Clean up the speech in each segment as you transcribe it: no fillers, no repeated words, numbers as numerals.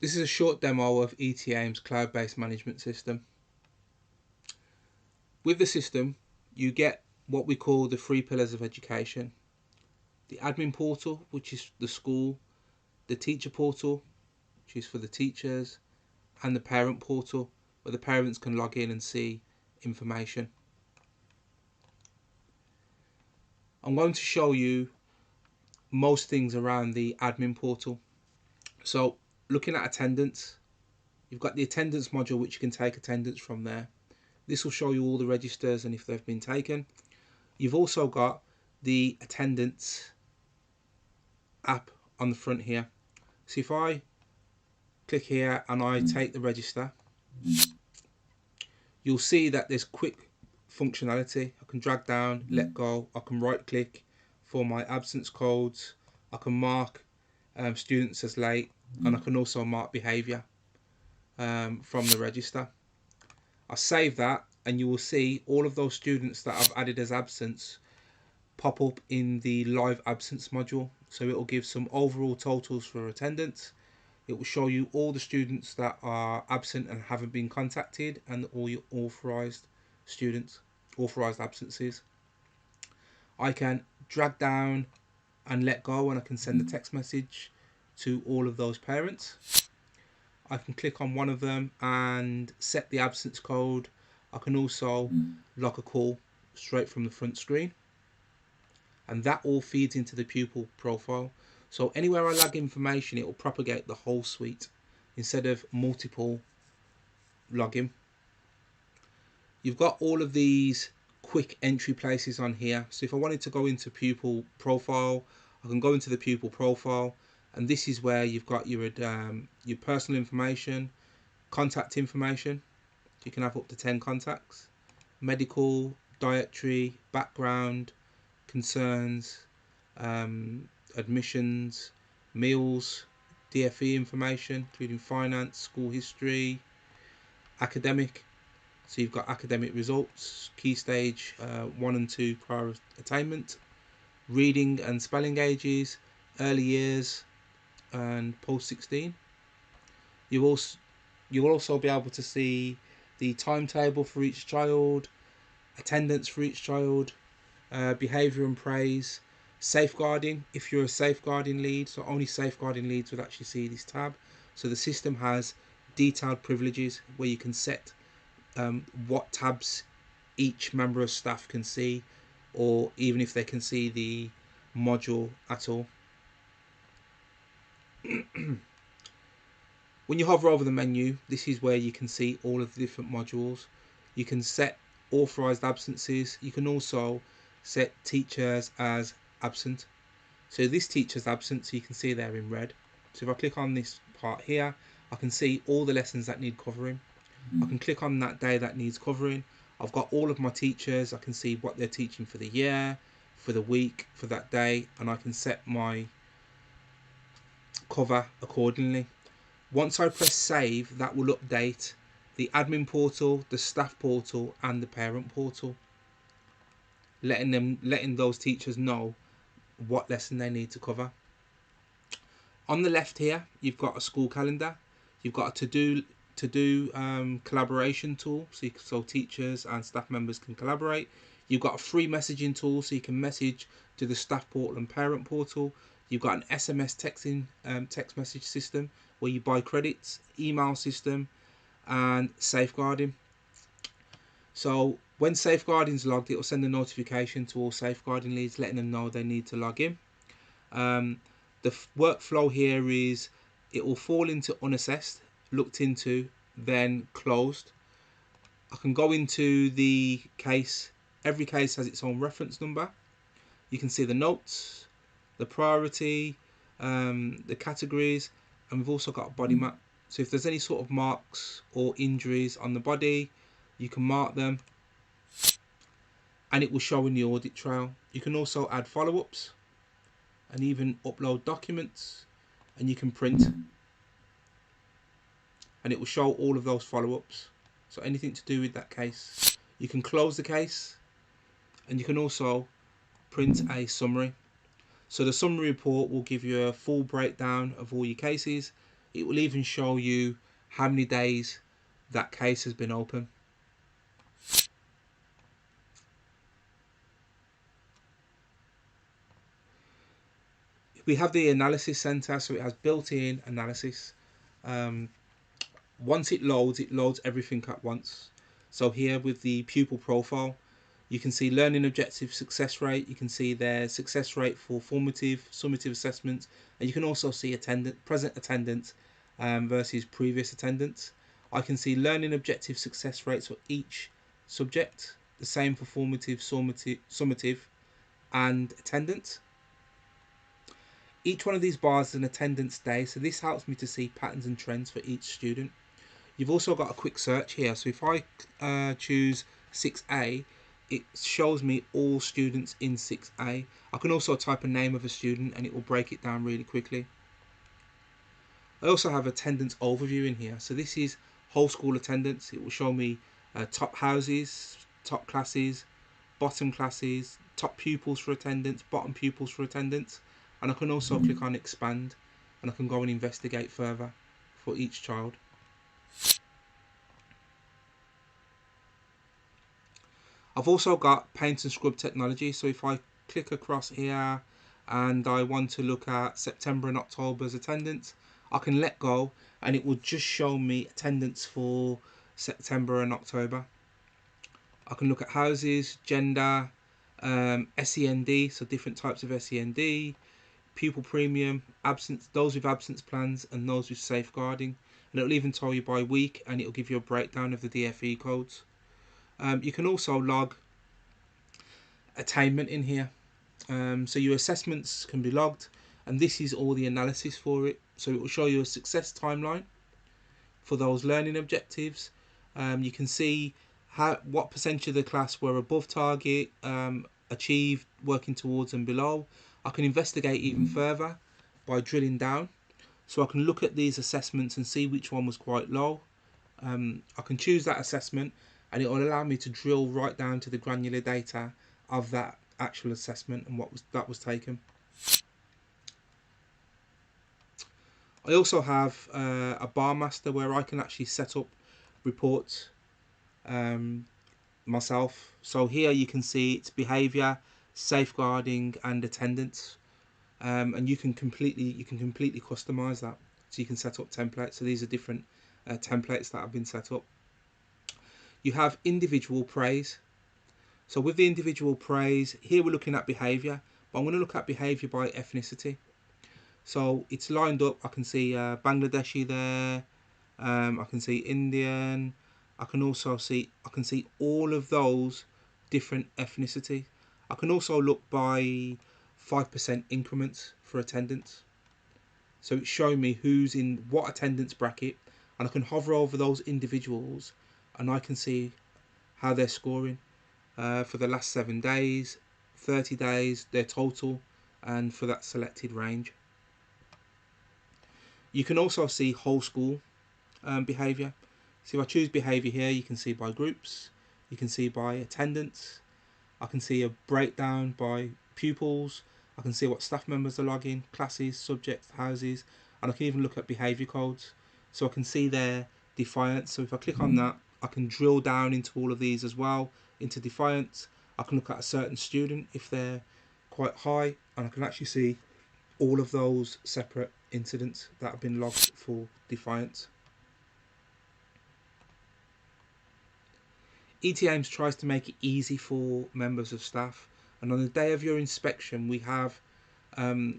This is a short demo of ETAIM's cloud-based management system. With the system, you get what we call the 3 pillars of education. The admin portal, which is the school, the teacher portal, which is for the teachers, and the parent portal, where the parents can log in and see information. I'm going to show you most things around the admin portal. So looking at attendance, you've got the attendance module, which you can take attendance from there. This will show you all the registers and if they've been taken. You've also got the attendance app on the front here. So if I click here and I take the register, you'll see that there's quick functionality. I can drag down, let go, I can right click for my absence codes, I can mark students as late, and I can also mark behaviour from the register. I save that and you will see all of those students that I've added as absence pop up in the live absence module. So it will give some overall totals for attendance. It will show you all the students that are absent and haven't been contacted, and all your authorised students, authorised absences. I can drag down and let go, and I can send a text message to all of those parents. I can click on one of them and set the absence code. I can also log a call straight from the front screen, and that all feeds into the pupil profile. So anywhere I log information, it will propagate the whole suite instead of multiple login. You've got all of these quick entry places on here. So if I wanted to go into pupil profile, I can go into the pupil profile, and this is where you've got your personal information, contact information. You can have up to 10 contacts, medical, dietary, background, concerns, admissions, meals, DFE information, including finance, school history, academic. So you've got academic results, key stage 1 and 2 prior attainment, reading and spelling ages, early years, and post 16. You'll also be able to see the timetable for each child, attendance for each child, behaviour and praise, safeguarding if you're a safeguarding lead. So only safeguarding leads would actually see this tab. So the system has detailed privileges where you can set what tabs each member of staff can see, or even if they can see the module at all. When you hover over the menu, this is where you can see all of the different modules. You can set authorized absences. You can also set teachers as absent. So this teacher's absent, so you can see they're in red. So if I click on this part here, I can see all the lessons that need covering. I can click on that day that needs covering. I've got all of my teachers. I can see what they're teaching for the year, for the week, for that day, and I can set my cover accordingly. Once I press save, that will update the admin portal, the staff portal, and the parent portal, letting those teachers know what lesson they need to cover. On the left here, you've got a school calendar. You've got a to-do collaboration tool, so teachers and staff members can collaborate. You've got a free messaging tool, so you can message to the staff portal and parent portal. You've got an SMS texting text message system where you buy credits, email system, and safeguarding. So when safeguarding's logged, it will send a notification to all safeguarding leads, letting them know they need to log in. The workflow here is it will fall into unassessed, looked into, then closed. I can go into the case. Every case has its own reference number. You can see the notes, the priority, the categories, and we've also got a body map. So if there's any sort of marks or injuries on the body, you can mark them and it will show in the audit trail. You can also add follow-ups and even upload documents, and you can print and it will show all of those follow-ups. So anything to do with that case. You can close the case, and you can also print a summary. So the summary report will give you a full breakdown of all your cases. It will even show you how many days that case has been open. We have the analysis center, so it has built-in analysis. Um, Once it loads everything at once. So here with the pupil profile, you can see learning objective success rate. You can see their success rate for formative, summative assessments, and you can also see present attendance versus previous attendance. I can see learning objective success rates for each subject, the same for formative, summative, and attendance. Each one of these bars is an attendance day, so this helps me to see patterns and trends for each student. You've also got a quick search here, so if I choose 6A, it shows me all students in 6A. I can also type a name of a student and it will break it down really quickly. I also have attendance overview in here, so this is whole school attendance. It will show me top houses, top classes, bottom classes, top pupils for attendance, bottom pupils for attendance, and I can also click on expand and I can go and investigate further for each child. I've also got paint and scrub technology, so if I click across here and I want to look at September and October's attendance, I can let go and it will just show me attendance for September and October. I can look at houses, gender, SEND, so different types of SEND, pupil premium, absence, those with absence plans and those with safeguarding, and it'll even tell you by week and it'll give you a breakdown of the DFE codes. You can also log attainment in here, so your assessments can be logged, and this is all the analysis for it. So it will show you a success timeline for those learning objectives. You can see what percentage of the class were above target, achieved, working towards and below. I can investigate even further by drilling down, so I can look at these assessments and see which one was quite low. I can choose that assessment and it will allow me to drill right down to the granular data of that actual assessment and that was taken. I also have a bar master where I can actually set up reports myself. So here you can see it's behaviour, safeguarding, and attendance, and you can completely customize that. So you can set up templates. So these are different templates that have been set up. You have individual praise. So with the individual praise, here we're looking at behaviour, but I'm going to look at behaviour by ethnicity. So it's lined up. I can see Bangladeshi there. I can see Indian. I can see all of those different ethnicity. I can also look by 5% increments for attendance. So it's showing me who's in what attendance bracket, and I can hover over those individuals and I can see how they're scoring for the last 7 days, 30 days, their total, and for that selected range. You can also see whole school behaviour. So if I choose behaviour here, you can see by groups, you can see by attendance, I can see a breakdown by pupils, I can see what staff members are logging, classes, subjects, houses, and I can even look at behaviour codes. So I can see their defiance. So if I click on that, I can drill down into all of these as well, into defiance. I can look at a certain student if they're quite high, and I can actually see all of those separate incidents that have been logged for defiance. ETAIMS tries to make it easy for members of staff, and on the day of your inspection we have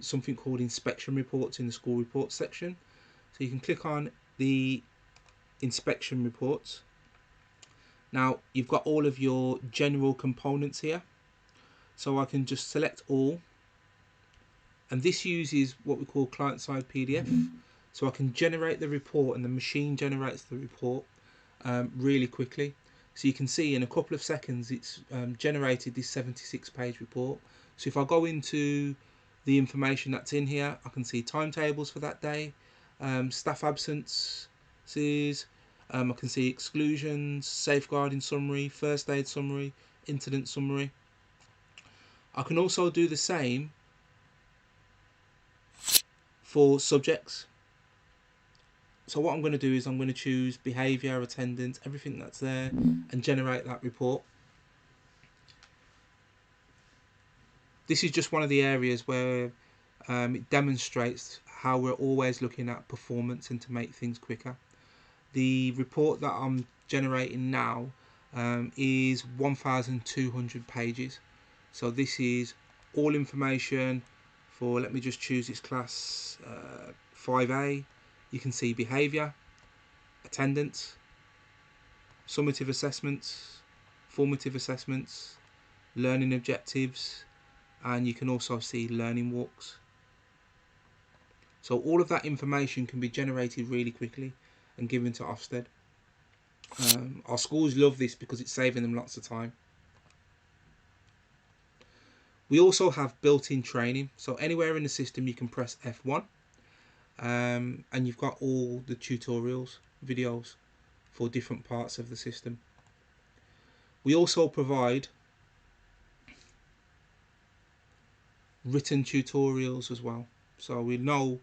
something called inspection reports in the school reports section. So you can click on the inspection reports. Now you've got all of your general components here, so I can just select all, and this uses what we call client-side PDF. So I can generate the report and the machine generates the report really quickly. So you can see in a couple of seconds it's generated this 76-page report. So if I go into the information that's in here, I can see timetables for that day, staff absences, I can see exclusions, safeguarding summary, first aid summary, incident summary. I can also do the same for subjects. So what I'm going to do is I'm going to choose behaviour, attendance, everything that's there, and generate that report. This is just one of the areas where it demonstrates how we're always looking at performance and to make things quicker. The report that I'm generating now is 1,200 pages. So this is all information for, let me just choose this class 5A. You can see behaviour, attendance, summative assessments, formative assessments, learning objectives, and you can also see learning walks. So all of that information can be generated really quickly and given to Ofsted. Our schools love this because it's saving them lots of time. We also have built-in training, so anywhere in the system you can press F1 and you've got all the tutorials, videos for different parts of the system. We also provide written tutorials as well. So we know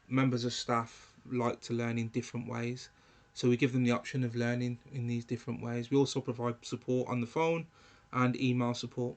members of staff like to learn in different ways, so we give them the option of learning in these different ways. We also provide support on the phone and email support.